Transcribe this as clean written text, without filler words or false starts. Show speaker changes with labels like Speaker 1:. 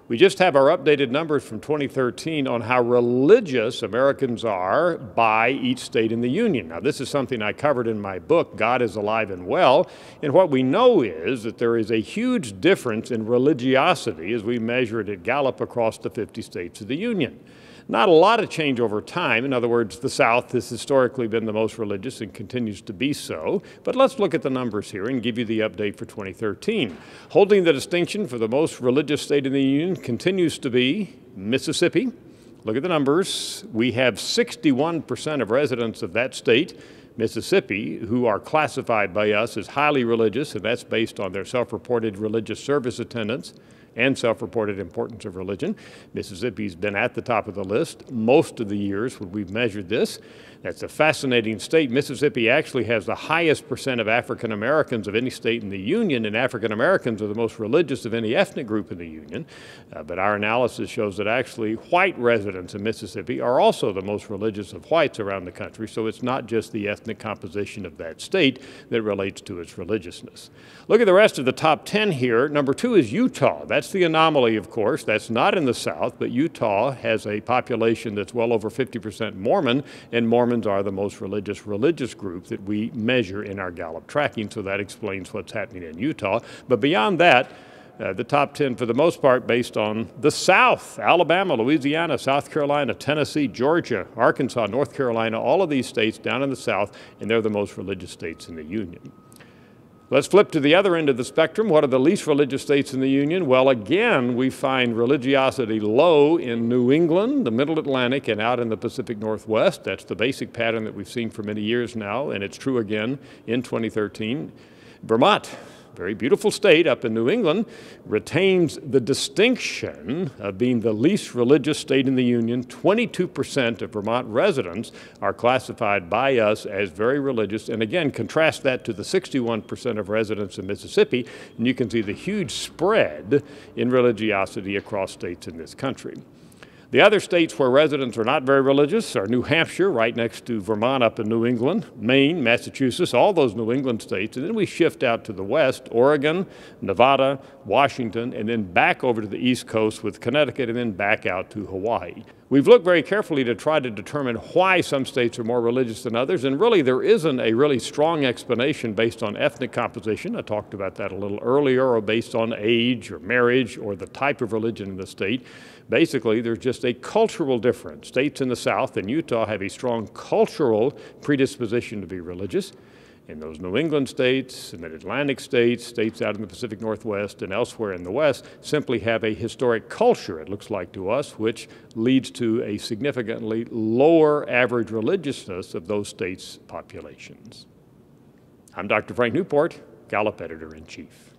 Speaker 1: We just have our updated numbers from 2013 on how religious Americans are by each state in the Union. Now, this is something I covered in my book, God is Alive and Well, and what we know is that there is a huge difference in religiosity as we measure it at Gallup across the 50 states of the Union. Not a lot of change over time. In other words, the South has historically been the most religious and continues to be so. But let's look at the numbers here and give you the update for 2013. Holding the distinction for the most religious state in the Union continues to be Mississippi. Look at the numbers. We have 61% of residents of that state, Mississippi, who are classified by us as highly religious, and that's based on their self-reported religious service attendance and self-reported importance of religion. Mississippi's been at the top of the list most of the years when we've measured this. That's a fascinating state. Mississippi actually has the highest percent of African Americans of any state in the Union, and African Americans are the most religious of any ethnic group in the Union. But our analysis shows that actually white residents in Mississippi are also the most religious of whites around the country, so it's not just the ethnic composition of that state that relates to its religiousness. Look at the rest of the top 10 here. Number 2 is Utah. That's the anomaly, of course. That's not in the South, but Utah has a population that's well over 50% Mormon, and Mormons are the most religious group that we measure in our Gallup tracking, so that explains what's happening in Utah. But beyond that, the top 10 for the most part based on the South: Alabama, Louisiana, South Carolina, Tennessee, Georgia, Arkansas, North Carolina, all of these states down in the South, and they're the most religious states in the Union. Let's flip to the other end of the spectrum. What are the least religious states in the Union? Well, again, we find religiosity low in New England, the Middle Atlantic, and out in the Pacific Northwest. That's the basic pattern that we've seen for many years now, and it's true again in 2013. Vermont, very beautiful state up in New England, retains the distinction of being the least religious state in the Union. 22% of Vermont residents are classified by us as very religious. And again, contrast that to the 61% of residents in Mississippi, and you can see the huge spread in religiosity across states in this country. The other states where residents are not very religious are New Hampshire, right next to Vermont up in New England, Maine, Massachusetts, all those New England states. And then we shift out to the west, Oregon, Nevada, Washington, and then back over to the East Coast with Connecticut, and then back out to Hawaii. We've looked very carefully to try to determine why some states are more religious than others, and really there isn't a really strong explanation based on ethnic composition. I talked about that a little earlier, or based on age or marriage or the type of religion in the state. Basically, there's just a cultural difference. States in the South and Utah have a strong cultural predisposition to be religious. In those New England states, and Mid-Atlantic states, states out in the Pacific Northwest and elsewhere in the West simply have a historic culture, it looks like to us, which leads to a significantly lower average religiousness of those states' populations. I'm Dr. Frank Newport, Gallup Editor-in-Chief.